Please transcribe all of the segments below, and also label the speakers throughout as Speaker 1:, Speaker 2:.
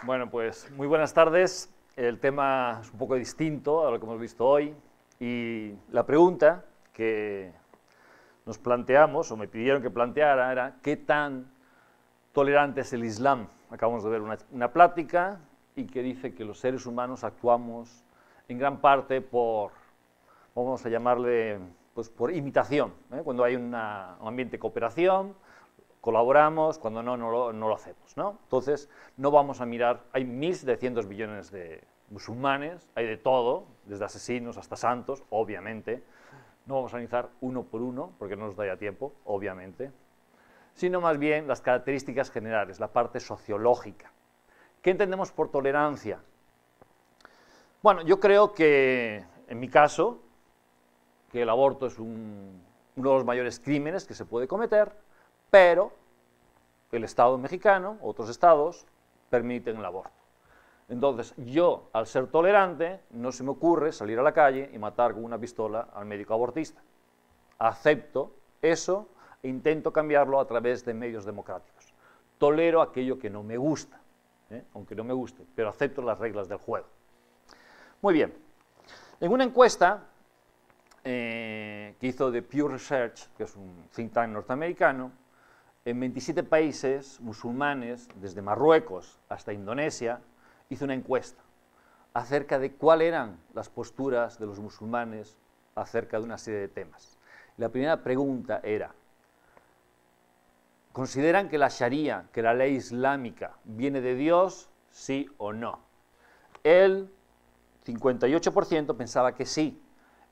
Speaker 1: Bueno, pues muy buenas tardes. El tema es un poco distinto a lo que hemos visto hoy y la pregunta que nos planteamos, o me pidieron que planteara, era ¿qué tan tolerante es el Islam? Acabamos de ver una plática y que dice que los seres humanos actuamos en gran parte por, vamos a llamarle, pues por imitación, ¿eh? Cuando hay un ambiente de cooperación, colaboramos, cuando no lo hacemos, ¿no? Entonces, no vamos a mirar, hay 1.700 billones de musulmanes, hay de todo, desde asesinos hasta santos, obviamente. No vamos a analizar uno por uno, porque no nos daría tiempo, obviamente, sino más bien las características generales, la parte sociológica. ¿Qué entendemos por tolerancia? Bueno, yo creo que, en mi caso, que el aborto es uno de los mayores crímenes que se puede cometer, pero el Estado mexicano, otros estados, permiten el aborto. Entonces, yo, al ser tolerante, no se me ocurre salir a la calle y matar con una pistola al médico abortista. Acepto eso e intento cambiarlo a través de medios democráticos. Tolero aquello que no me gusta, aunque no me guste, pero acepto las reglas del juego. Muy bien. En una encuesta que hizo de Pew Research, que es un think tank norteamericano, en 27 países musulmanes, desde Marruecos hasta Indonesia, hizo una encuesta acerca de cuáles eran las posturas de los musulmanes acerca de una serie de temas. La primera pregunta era, ¿consideran que la Sharia, que la ley islámica, viene de Dios, sí o no? El 58% pensaba que sí.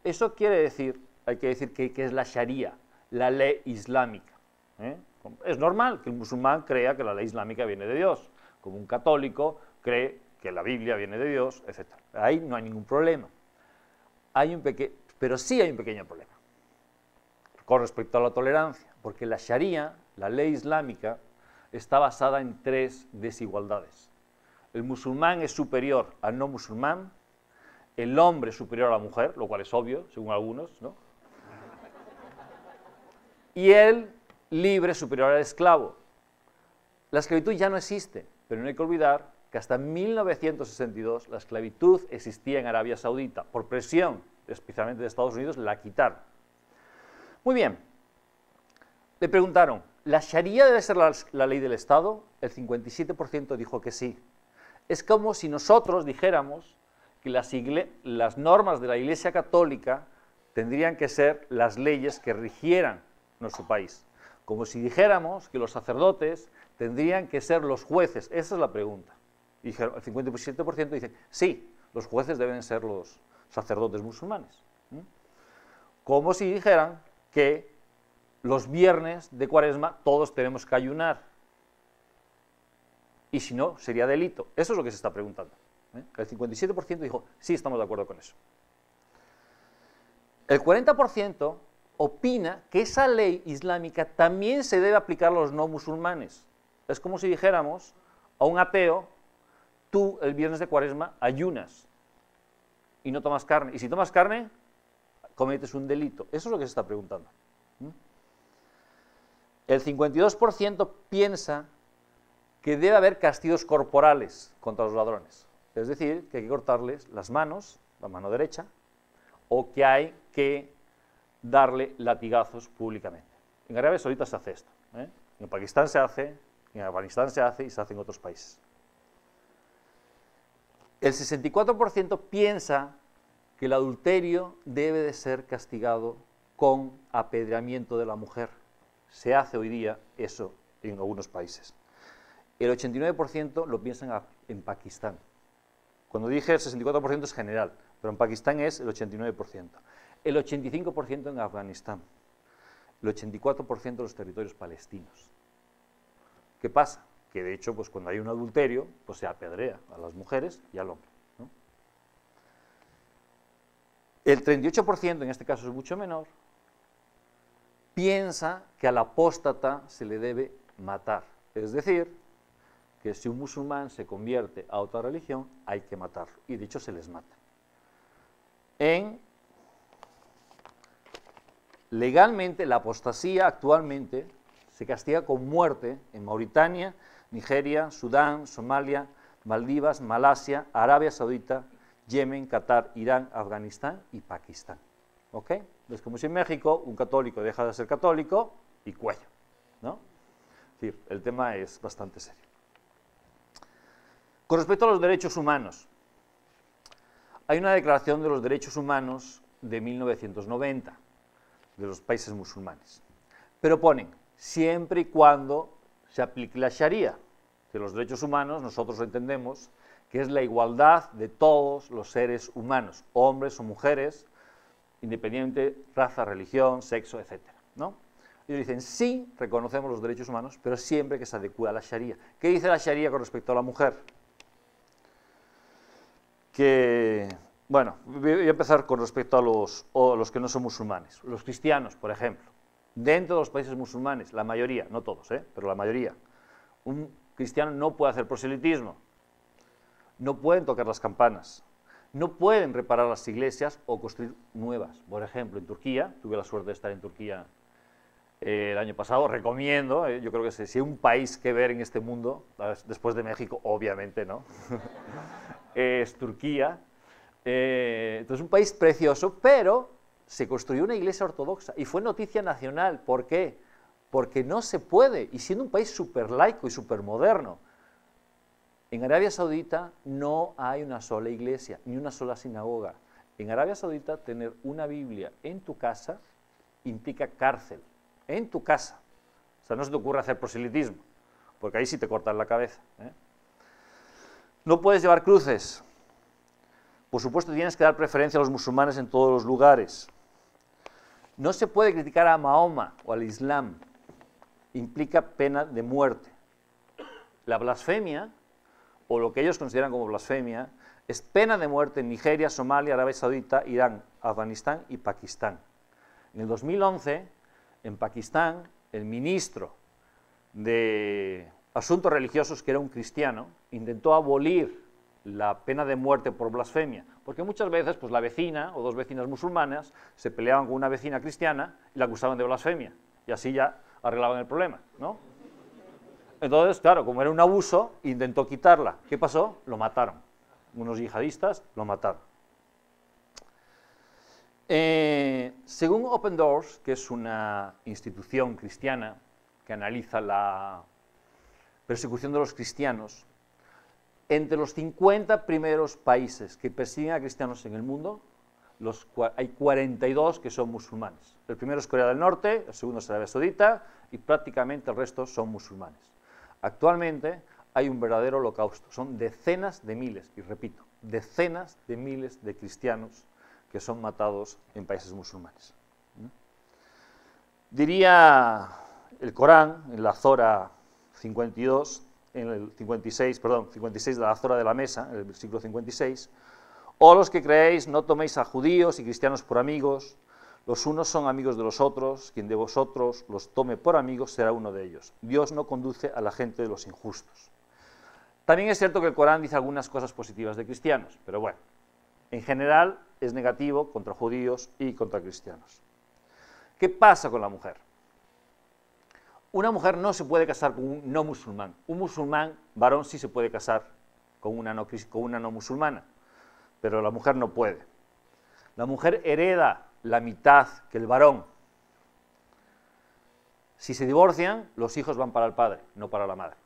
Speaker 1: Eso quiere decir, hay que decir que es la Sharia, la ley islámica, ¿eh? Es normal que el musulmán crea que la ley islámica viene de Dios, como un católico cree que la Biblia viene de Dios, etc. Ahí no hay ningún problema. Pero sí hay un pequeño problema con respecto a la tolerancia, porque la Sharia, la ley islámica, está basada en tres desigualdades. El musulmán es superior al no musulmán, el hombre es superior a la mujer, lo cual es obvio, según algunos, ¿no? Y el libre es superior al esclavo. La esclavitud ya no existe, pero no hay que olvidar que hasta 1962 la esclavitud existía en Arabia Saudita. Por presión, especialmente de Estados Unidos, la quitaron. Muy bien. Le preguntaron, ¿la Sharia debe ser la ley del Estado? El 57% dijo que sí. Es como si nosotros dijéramos que las normas de la Iglesia Católica tendrían que ser las leyes que rigieran nuestro país. Como si dijéramos que los sacerdotes tendrían que ser los jueces. Esa es la pregunta. Y el 57% dice, sí, los jueces deben ser los sacerdotes musulmanes. Como si dijeran que los viernes de Cuaresma todos tenemos que ayunar. Y si no, sería delito. Eso es lo que se está preguntando. El 57% dijo, sí, estamos de acuerdo con eso. El 40% opina que esa ley islámica también se debe aplicar a los no musulmanes. Es como si dijéramos a un ateo, tú el viernes de Cuaresma ayunas y no tomas carne. Y si tomas carne, cometes un delito. Eso es lo que se está preguntando. El 52% piensa que debe haber castigos corporales contra los ladrones. Es decir, que hay que cortarles las manos, la mano derecha, o que hay que darle latigazos públicamente. En Arabia Saudita se hace esto, ¿eh? En Pakistán se hace, en Afganistán se hace y se hace en otros países. El 64% piensa que el adulterio debe de ser castigado con apedreamiento de la mujer. Se hace hoy día eso en algunos países. El 89% lo piensa en Pakistán. Cuando dije el 64% es general, pero en Pakistán es el 89%. El 85% en Afganistán. El 84% en los territorios palestinos. ¿Qué pasa? Que de hecho, pues cuando hay un adulterio, pues se apedrea a las mujeres y al hombre, ¿no? El 38%, en este caso es mucho menor, piensa que al apóstata se le debe matar. Es decir, que si un musulmán se convierte a otra religión, hay que matarlo. Y de hecho se les mata. Legalmente, la apostasía actualmente se castiga con muerte en Mauritania, Nigeria, Sudán, Somalia, Maldivas, Malasia, Arabia Saudita, Yemen, Qatar, Irán, Afganistán y Pakistán. ¿Ok? Entonces, como si en México un católico deja de ser católico y cuello, ¿no? Es decir, el tema es bastante serio. Con respecto a los derechos humanos, hay una declaración de los derechos humanos de 1990 de los países musulmanes, pero ponen siempre y cuando se aplique la Sharia, que los derechos humanos nosotros entendemos que es la igualdad de todos los seres humanos, hombres o mujeres, independientemente de raza, religión, sexo, etc., ¿no? Ellos dicen, sí, reconocemos los derechos humanos, pero siempre que se adecue a la Sharia. ¿Qué dice la Sharia con respecto a la mujer? Que, bueno, voy a empezar con respecto a los que no son musulmanes. Los cristianos, por ejemplo, dentro de los países musulmanes, la mayoría, no todos, pero la mayoría, un cristiano no puede hacer proselitismo, no pueden tocar las campanas, no pueden reparar las iglesias o construir nuevas. Por ejemplo, en Turquía, tuve la suerte de estar en Turquía el año pasado, recomiendo, yo creo que si hay un país que ver en este mundo, después de México, obviamente, ¿no? Es Turquía. Entonces, un país precioso, pero se construyó una iglesia ortodoxa y fue noticia nacional. ¿Por qué? Porque no se puede, y siendo un país súper laico y súper moderno. En Arabia Saudita no hay una sola iglesia, ni una sola sinagoga. En Arabia Saudita, tener una Biblia en tu casa implica cárcel, en tu casa. O sea, no se te ocurre hacer proselitismo, porque ahí sí te cortan la cabeza, ¿eh? No puedes llevar cruces. Por supuesto, tienes que dar preferencia a los musulmanes en todos los lugares. No se puede criticar a Mahoma o al Islam. Implica pena de muerte. La blasfemia, o lo que ellos consideran como blasfemia, es pena de muerte en Nigeria, Somalia, Arabia Saudita, Irán, Afganistán y Pakistán. En el 2011, en Pakistán, el ministro de Asuntos Religiosos, que era un cristiano, intentó abolir la pena de muerte por blasfemia, porque muchas veces pues, la vecina o dos vecinas musulmanas se peleaban con una vecina cristiana y la acusaban de blasfemia, y así ya arreglaban el problema, ¿no? Entonces, claro, como era un abuso, intentó quitarla. ¿Qué pasó? Lo mataron. Unos yihadistas lo mataron. Según Open Doors, que es una institución cristiana que analiza la persecución de los cristianos, entre los 50 primeros países que persiguen a cristianos en el mundo, hay 42 que son musulmanes. El primero es Corea del Norte, el segundo es Arabia Saudita y prácticamente el resto son musulmanes. Actualmente hay un verdadero holocausto, son decenas de miles, y repito, decenas de miles de cristianos que son matados en países musulmanes. Diría el Corán, en la Zora 52, en el 56 de la Zora de la Mesa, en el versículo 56, «Oh los que creéis, no toméis a judíos y cristianos por amigos, los unos son amigos de los otros, quien de vosotros los tome por amigos será uno de ellos. Dios no conduce a la gente de los injustos». También es cierto que el Corán dice algunas cosas positivas de cristianos, pero bueno, en general es negativo contra judíos y contra cristianos. ¿Qué pasa con la mujer? Una mujer no se puede casar con un no musulmán. Un musulmán varón sí se puede casar con una no musulmana, pero la mujer no puede. La mujer hereda la mitad que el varón. Si se divorcian, los hijos van para el padre, no para la madre.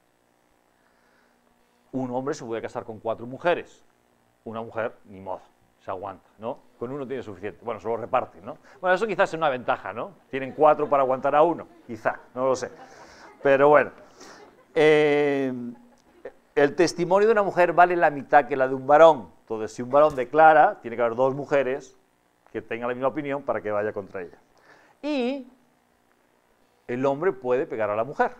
Speaker 1: Un hombre se puede casar con 4 mujeres. Una mujer, ni modo, se aguanta, ¿no? Con uno tiene suficiente. Bueno, se lo reparten, ¿no? Bueno, eso quizás es una ventaja, ¿no? Tienen 4 para aguantar a uno, quizá, no lo sé. Pero bueno, el testimonio de una mujer vale la mitad que la de un varón. Entonces, si un varón declara, tiene que haber 2 mujeres que tengan la misma opinión para que vaya contra ella. Y el hombre puede pegar a la mujer.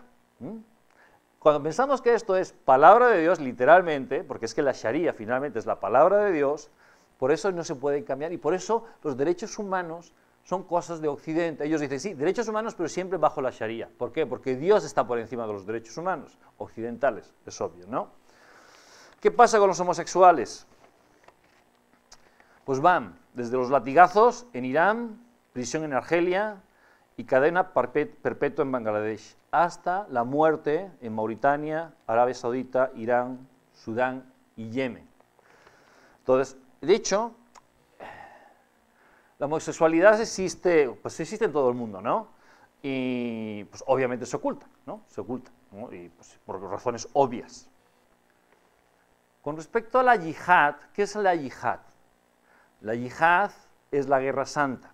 Speaker 1: Cuando pensamos que esto es palabra de Dios, literalmente, porque es que la Sharia finalmente es la palabra de Dios, por eso no se pueden cambiar y por eso los derechos humanos son cosas de Occidente. Ellos dicen, sí, derechos humanos, pero siempre bajo la Sharia. ¿Por qué? Porque Dios está por encima de los derechos humanos, occidentales, es obvio, ¿no? ¿Qué pasa con los homosexuales? Pues van desde los latigazos en Irán, prisión en Argelia y cadena perpetua en Bangladesh, hasta la muerte en Mauritania, Arabia Saudita, Irán, Sudán y Yemen. Entonces, de hecho, la homosexualidad existe, pues existe en todo el mundo, ¿no? Y pues obviamente se oculta, ¿no? Se oculta, ¿no? Y pues, por razones obvias. Con respecto a la yihad, ¿qué es la yihad? La yihad es la guerra santa.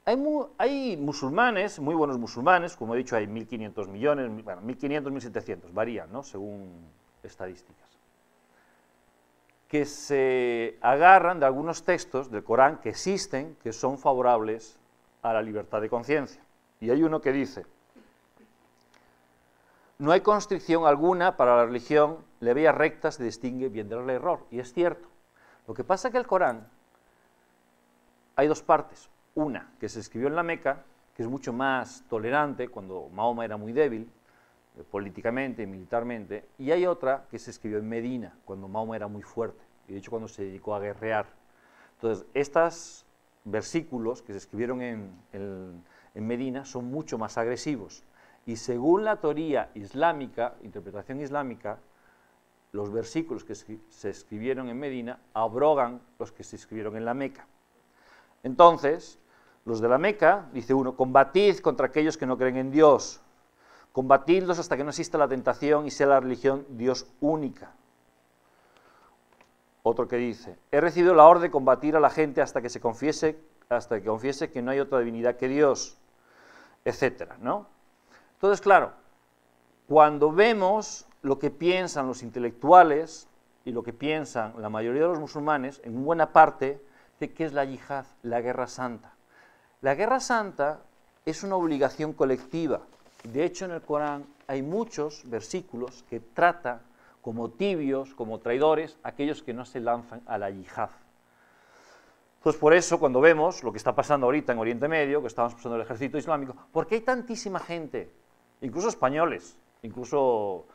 Speaker 1: Hay musulmanes, muy buenos musulmanes, como he dicho, hay 1.500 millones, bueno, 1.500, 1.700, varían, ¿no? Según estadísticas, que se agarran de algunos textos del Corán que existen, que son favorables a la libertad de conciencia. Y hay uno que dice: no hay constricción alguna para la religión, la vía recta se distingue bien del error. Y es cierto. Lo que pasa es que el Corán, hay dos partes. Una, que se escribió en la Meca, que es mucho más tolerante, cuando Mahoma era muy débil, políticamente y militarmente, y hay otra que se escribió en Medina, cuando Mahoma era muy fuerte, y de hecho cuando se dedicó a guerrear. Entonces, estos versículos que se escribieron en Medina son mucho más agresivos, y según la teoría islámica, interpretación islámica, los versículos que se escribieron en Medina abrogan los que se escribieron en la Meca. Entonces, los de la Meca, dice uno, combatid contra aquellos que no creen en Dios, combatidlos hasta que no exista la tentación y sea la religión Dios única. Otro que dice, he recibido la orden de combatir a la gente hasta que confiese que no hay otra divinidad que Dios, etcétera, ¿no? Entonces, claro, cuando vemos lo que piensan los intelectuales y lo que piensan la mayoría de los musulmanes, en buena parte, de qué es la yihad, la guerra santa. La guerra santa es una obligación colectiva. De hecho, en el Corán hay muchos versículos que trata como tibios, como traidores, aquellos que no se lanzan a la yihad. Pues por eso, cuando vemos lo que está pasando ahorita en Oriente Medio, que estamos pasando el ejército islámico, ¿por qué hay tantísima gente, incluso españoles, incluso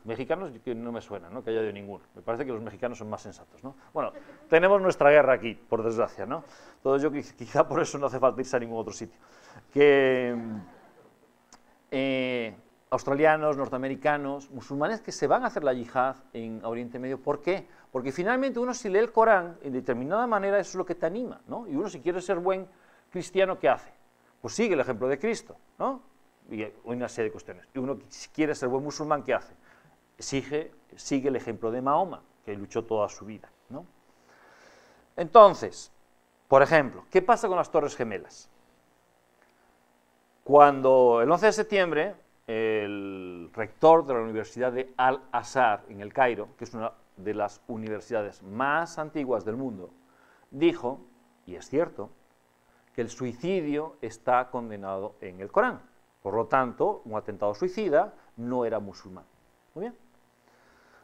Speaker 1: mexicanos, que no me suena, ¿no?, que haya de ninguno? Me parece que los mexicanos son más sensatos, ¿no? Bueno, tenemos nuestra guerra aquí, por desgracia, ¿no? Entonces yo quizá por eso no hace falta irse a ningún otro sitio. Australianos, norteamericanos, musulmanes que se van a hacer la yihad en Oriente Medio. ¿Por qué? Porque finalmente uno, si lee el Corán, en determinada manera eso es lo que te anima, ¿no? Y uno, si quiere ser buen cristiano, ¿qué hace? Pues sigue el ejemplo de Cristo, ¿no? Y hay una serie de cuestiones. Y uno, si quiere ser buen musulmán, ¿qué hace? Sigue el ejemplo de Mahoma, que luchó toda su vida, ¿no? Entonces, por ejemplo, ¿qué pasa con las Torres Gemelas? Cuando el 11 de septiembre, el rector de la Universidad de Al-Azhar en el Cairo, que es una de las universidades más antiguas del mundo, dijo, y es cierto, que el suicidio está condenado en el Corán. Por lo tanto, un atentado suicida no era musulmán. Muy bien.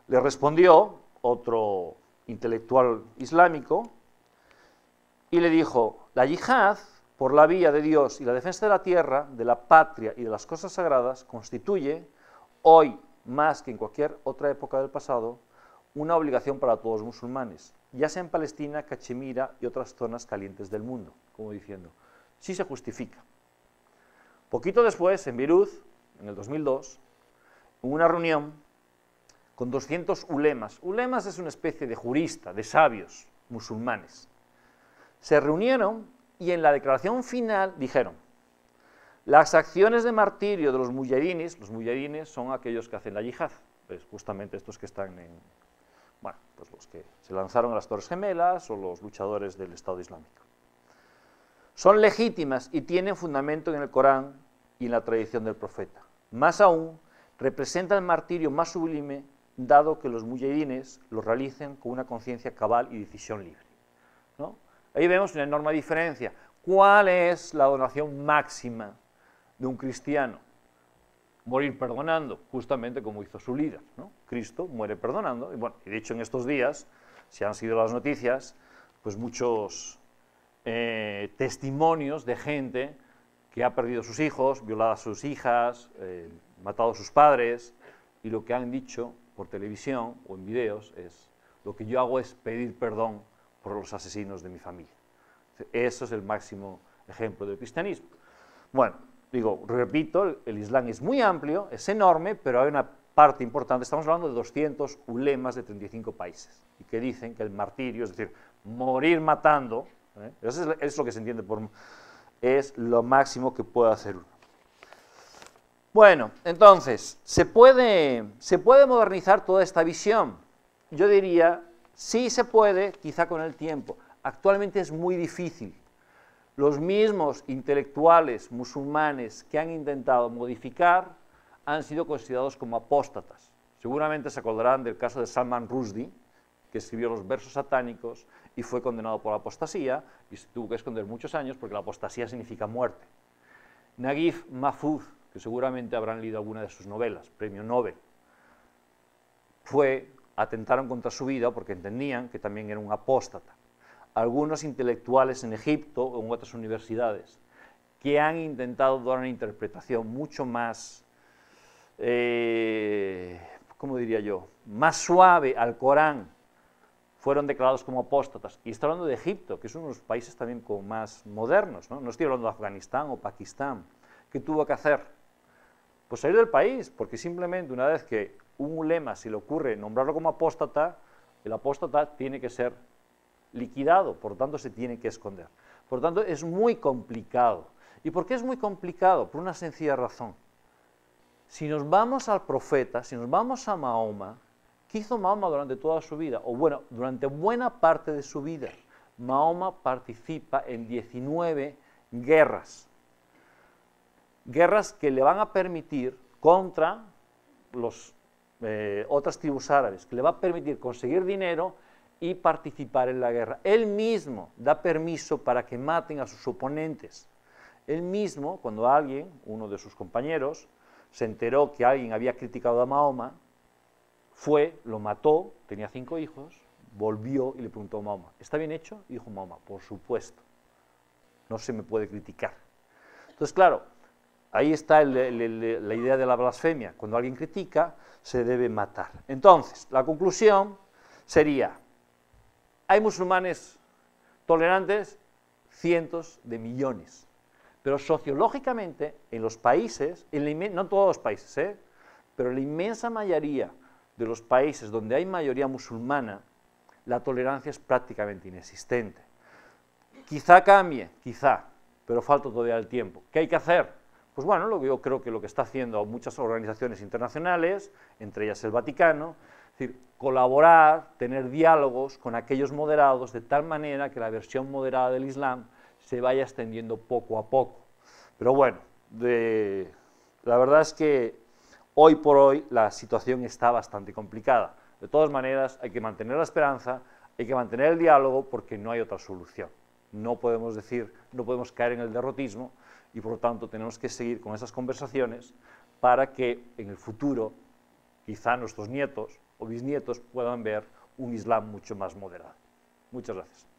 Speaker 1: Le respondió otro intelectual islámico y le dijo, la yihad, por la vía de Dios y la defensa de la tierra, de la patria y de las cosas sagradas, constituye, hoy más que en cualquier otra época del pasado, una obligación para todos los musulmanes, ya sea en Palestina, Cachemira y otras zonas calientes del mundo, como diciendo, sí se justifica. Poquito después, en Beirut, en el 2002, hubo una reunión con 200 ulemas. Ulemas es una especie de jurista, de sabios musulmanes. Se reunieron y en la declaración final dijeron, las acciones de martirio de los mujahidines son aquellos que hacen la yihad, pues justamente estos que están bueno, pues los que se lanzaron a las Torres Gemelas o los luchadores del Estado Islámico. Son legítimas y tienen fundamento en el Corán y en la tradición del profeta. Más aún, representa el martirio más sublime, dado que los mujahidines lo realicen con una conciencia cabal y decisión libre, ¿no? Ahí vemos una enorme diferencia. ¿Cuál es la donación máxima de un cristiano? Morir perdonando, justamente como hizo su líder, ¿no? Cristo muere perdonando, y bueno, y de hecho en estos días, si han sido las noticias, pues muchos testimonios de gente que ha perdido a sus hijos, violado a sus hijas, matado a sus padres, y lo que han dicho por televisión o en videos es, lo que yo hago es pedir perdón por los asesinos de mi familia. Eso es el máximo ejemplo del cristianismo. Bueno, digo, repito, el Islam es muy amplio, es enorme, pero hay una parte importante, estamos hablando de 200 ulemas de 35 países, y que dicen que el martirio, es decir, morir matando, eso es lo que se entiende por... es lo máximo que puede hacer uno. Bueno, entonces, ¿se puede modernizar toda esta visión? Yo diría, sí se puede, quizá con el tiempo. Actualmente es muy difícil. Los mismos intelectuales musulmanes que han intentado modificar han sido considerados como apóstatas. Seguramente se acordarán del caso de Salman Rushdie, que escribió los versos satánicos y fue condenado por apostasía y se tuvo que esconder muchos años porque la apostasía significa muerte. Naguib Mahfouz, que seguramente habrán leído alguna de sus novelas, premio Nobel, atentaron contra su vida porque entendían que también era un apóstata. Algunos intelectuales en Egipto o en otras universidades que han intentado dar una interpretación mucho más, ¿cómo diría yo?, más suave al Corán, fueron declarados como apóstatas. Y estoy hablando de Egipto, que es uno de los países también como más modernos, ¿no? No estoy hablando de Afganistán o Pakistán. ¿Qué tuvo que hacer? Pues salir del país, porque simplemente una vez que un ulema se le ocurre nombrarlo como apóstata, el apóstata tiene que ser liquidado, por lo tanto se tiene que esconder. Por lo tanto es muy complicado. ¿Y por qué es muy complicado? Por una sencilla razón. Si nos vamos al profeta, si nos vamos a Mahoma, ¿qué hizo Mahoma durante toda su vida? O bueno, durante buena parte de su vida. Mahoma participa en 19 guerras. Guerras que le van a permitir contra otras tribus árabes, que le va a permitir conseguir dinero y participar en la guerra. Él mismo da permiso para que maten a sus oponentes. Él mismo, cuando alguien, uno de sus compañeros, se enteró que alguien había criticado a Mahoma, lo mató, tenía 5 hijos, volvió y le preguntó a Mahoma, ¿está bien hecho? Y dijo Mahoma, por supuesto, no se me puede criticar. Entonces, claro, ahí está la idea de la blasfemia. Cuando alguien critica, se debe matar. Entonces, la conclusión sería, ¿hay musulmanes tolerantes? Cientos de millones. Pero sociológicamente, en los países, no todos los países, pero en la inmensa mayoría de los países donde hay mayoría musulmana, la tolerancia es prácticamente inexistente. Quizá cambie, quizá, pero falta todavía el tiempo. ¿Qué hay que hacer? Pues bueno, yo creo que lo que está haciendo muchas organizaciones internacionales, entre ellas el Vaticano, es decir, colaborar, tener diálogos con aquellos moderados de tal manera que la versión moderada del Islam se vaya extendiendo poco a poco. Pero bueno, la verdad es que hoy por hoy la situación está bastante complicada. De todas maneras, hay que mantener la esperanza, hay que mantener el diálogo porque no hay otra solución. No podemos caer en el derrotismo y por lo tanto tenemos que seguir con esas conversaciones para que en el futuro quizá nuestros nietos o bisnietos puedan ver un Islam mucho más moderado. Muchas gracias.